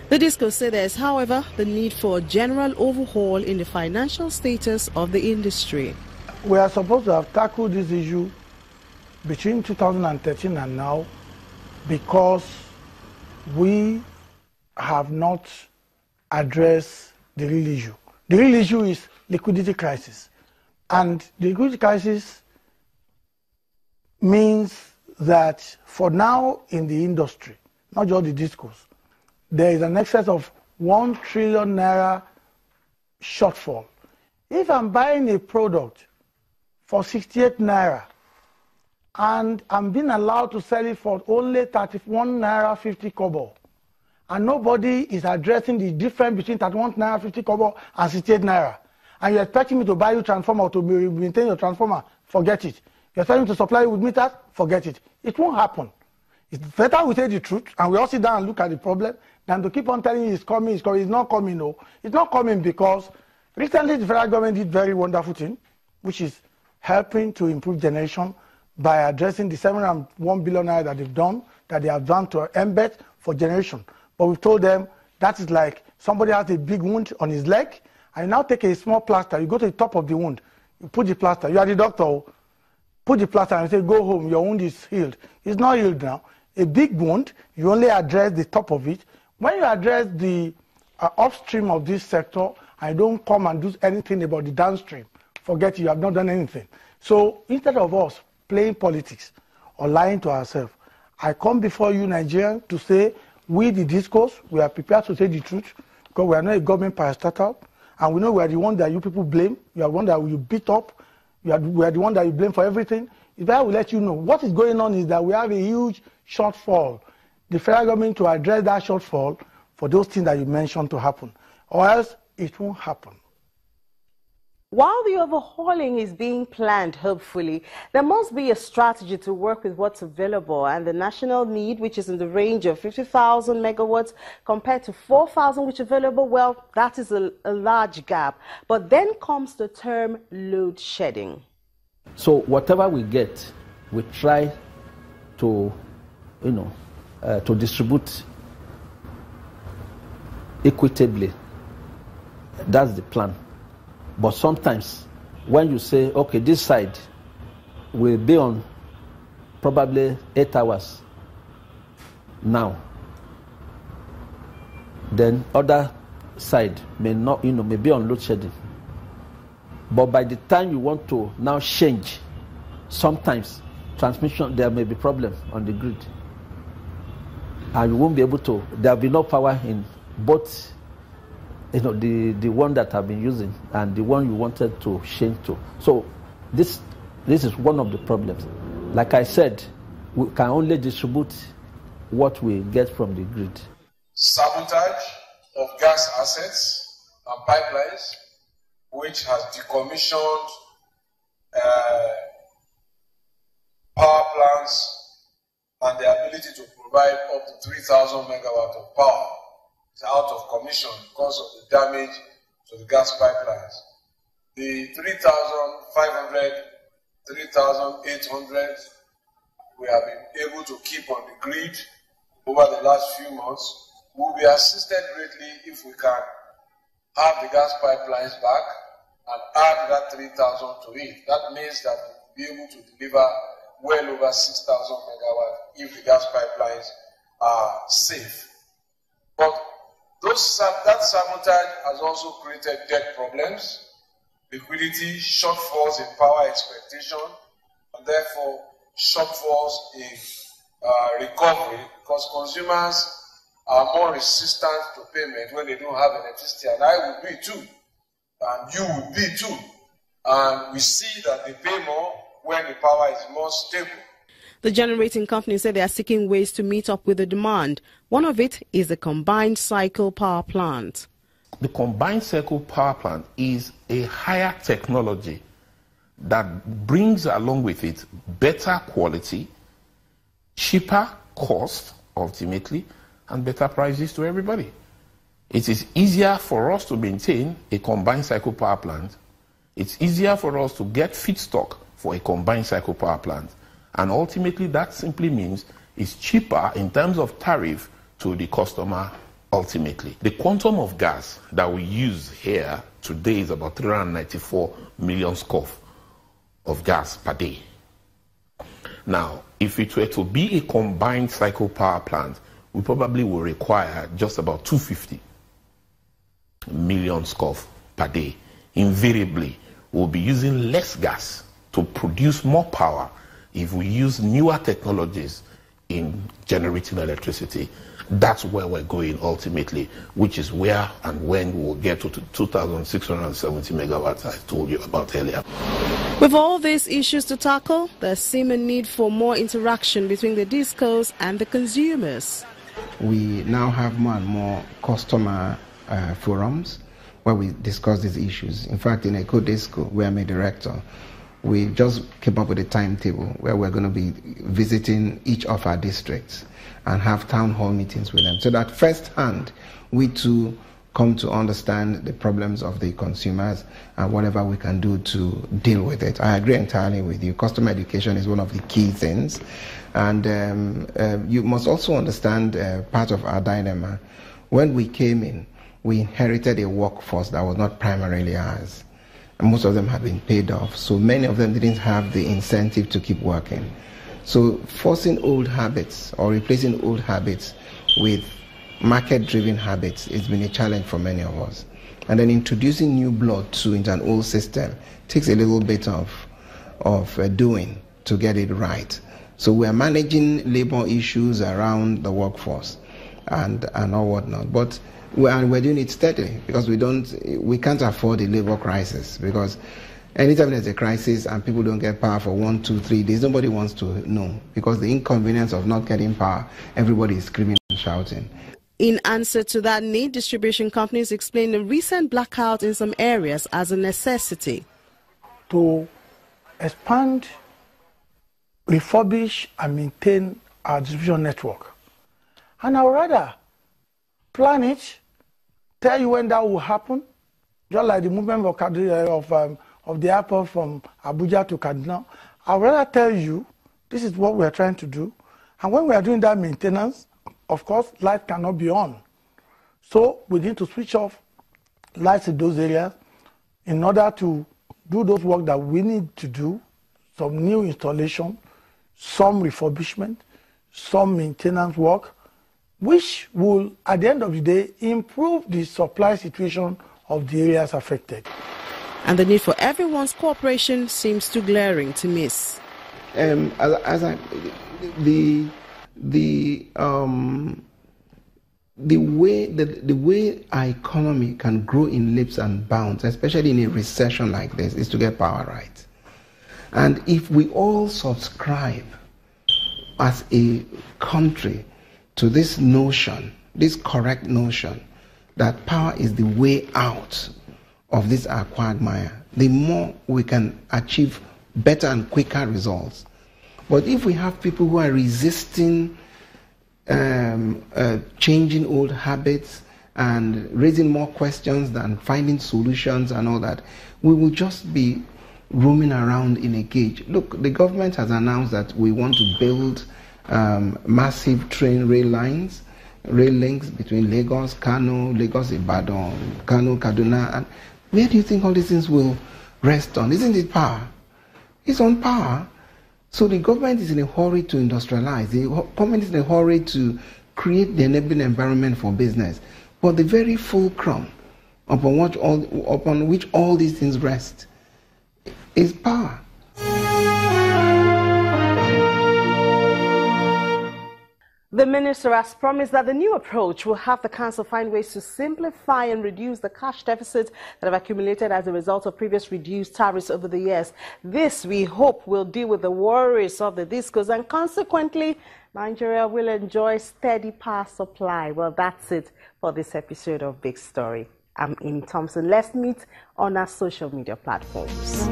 The DISCO said there is, however, the need for a general overhaul in the financial status of the industry. We are supposed to have tackled this issue between 2013 and now because we have not addressed the real issue. The real issue is liquidity crisis. And the liquidity crisis means that for now in the industry, not just the DISCOs, there is an excess of 1 trillion naira shortfall. If I'm buying a product for 68 naira and I'm being allowed to sell it for only 31 naira 50 kobo, and nobody is addressing the difference between 31 naira 50 kobo and 68 naira, and you're expecting me to buy you transformer or to maintain your transformer, forget it. You're expecting me to supply you with meters, forget it. It won't happen. It's better we say the truth and we all sit down and look at the problem than to keep on telling you it's coming, it's coming. It's not coming, no. It's not coming because recently the federal government did very wonderful thing, which is helping to improve generation by addressing the 701 billion naira that they've done, that they have done to embed for generation. But we've told them that is like somebody has a big wound on his leg, and you now take a small plaster, you go to the top of the wound, you put the plaster, you are the doctor, put the plaster and say, go home, your wound is healed. It's not healed now. A big wound, you only address the top of it. When you address the upstream of this sector, and you don't come and do anything about the downstream, forget it, you have not done anything. So instead of us playing politics or lying to ourselves, I come before you, Nigerians, to say we, the DISCOs, we are prepared to say the truth because we are not a government parastatal, and we know we are the one that you people blame. You are the one that you beat up. We are the one that you blame for everything. If I will let you know, what is going on is that we have a huge shortfall. The federal government to address that shortfall for those things that you mentioned to happen, or else it won't happen. While the overhauling is being planned, hopefully, there must be a strategy to work with what's available, and the national need, which is in the range of 50,000 megawatts compared to 4,000 which is available, well, that is a large gap. But then comes the term load shedding. So whatever we get, we try to, to distribute equitably. That's the plan. But sometimes when you say, okay, this side will be on probably 8 hours now, then other side may not, may be on load shedding. But by the time you want to now change, sometimes transmission, there may be problem on the grid. And you won't be able to, there will be no power in both, the one that I've been using and the one you wanted to change to. So this is one of the problems. Like I said, we can only distribute what we get from the grid. Sabotage of gas assets and pipelines, which has decommissioned power plants and the ability to provide up to 3,000 megawatts of power. It's out of commission because of the damage to the gas pipelines. The 3,500, 3,800 we have been able to keep on the grid over the last few months will be assisted greatly if we can have the gas pipelines back and add that 3,000 to it. That means that we'll be able to deliver well over 6,000 megawatts if the gas pipelines are safe. But that sabotage has also created debt problems, liquidity, shortfalls in power expectation, and therefore shortfalls in recovery, because consumers are more resistant to payment when they don't have electricity, and I will be too, and you will be too. And we see that they pay more when the power is more stable. The generating company said they are seeking ways to meet up with the demand. One of it is the combined cycle power plant. The combined cycle power plant is a higher technology that brings along with it better quality, cheaper cost ultimately, and better prices to everybody. It is easier for us to maintain a combined cycle power plant. It's easier for us to get feedstock for a combined cycle power plant. And ultimately, that simply means it's cheaper in terms of tariff to the customer ultimately. The quantum of gas that we use here today is about 394 million scoff of gas per day. Now, if it were to be a combined cycle power plant, we probably will require just about 250 million scoff per day. Invariably, we'll be using less gas to produce more power if we use newer technologies in generating electricity. That's where we're going ultimately, which is where and when we will get to 2,670 megawatts I told you about earlier. With all these issues to tackle, there's seems a need for more interaction between the discos and the consumers. We now have more and more customer forums where we discuss these issues. In fact, in Eco Disco, where I'm a director, we just came up with a timetable where we're going to be visiting each of our districts and have town hall meetings with them, so that firsthand we too come to understand the problems of the consumers and whatever we can do to deal with it. I agree entirely with you. Customer education is one of the key things. And you must also understand part of our dilemma. When we came in, we inherited a workforce that was not primarily ours. And most of them have been paid off. So many of them didn't have the incentive to keep working. So forcing old habits or replacing old habits with market-driven habits has been a challenge for many of us. And then introducing new blood too into an old system takes a little bit of doing to get it right. So we are managing labor issues around the workforce and all whatnot. But we're doing it steadily because we can't afford a labor crisis, because anytime there's a crisis and people don't get power for 1, 2, 3 days, nobody wants to know, because the inconvenience of not getting power, everybody is screaming and shouting. In answer to that need, distribution companies explain the recent blackout in some areas as a necessity. To expand, refurbish and maintain our distribution network. And I would rather plan it, tell you when that will happen, just like the movement of the airport from Abuja to Kaduna. I would rather tell you this is what we are trying to do. And when we are doing that maintenance, of course, light cannot be on. So we need to switch off lights in those areas in order to do those work that we need to do, some new installation, some refurbishment, some maintenance work, which will, at the end of the day, improve the supply situation of the areas affected. And the need for everyone's cooperation seems too glaring to miss. The way our economy can grow in leaps and bounds, especially in a recession like this, is to get power right. And if we all subscribe as a country to this notion, this correct notion, that power is the way out of this quagmire, the more we can achieve better and quicker results. But if we have people who are resisting changing old habits and raising more questions than finding solutions and all that, we will just be roaming around in a cage. Look, the government has announced that we want to build massive rail links between Lagos, Kano, Lagos, Ibadan, Kano, Kaduna. And where do you think all these things will rest on? Isn't it power? It's on power. So the government is in a hurry to industrialize. The government is in a hurry to create the enabling environment for business. But the very fulcrum upon which all these things rest is power. The minister has promised that the new approach will have the council find ways to simplify and reduce the cash deficits that have accumulated as a result of previous reduced tariffs over the years. This, we hope, will deal with the worries of the discos, and consequently, Nigeria will enjoy steady power supply. Well, that's it for this episode of Big Story. I'm Amy Thompson. Let's meet on our social media platforms.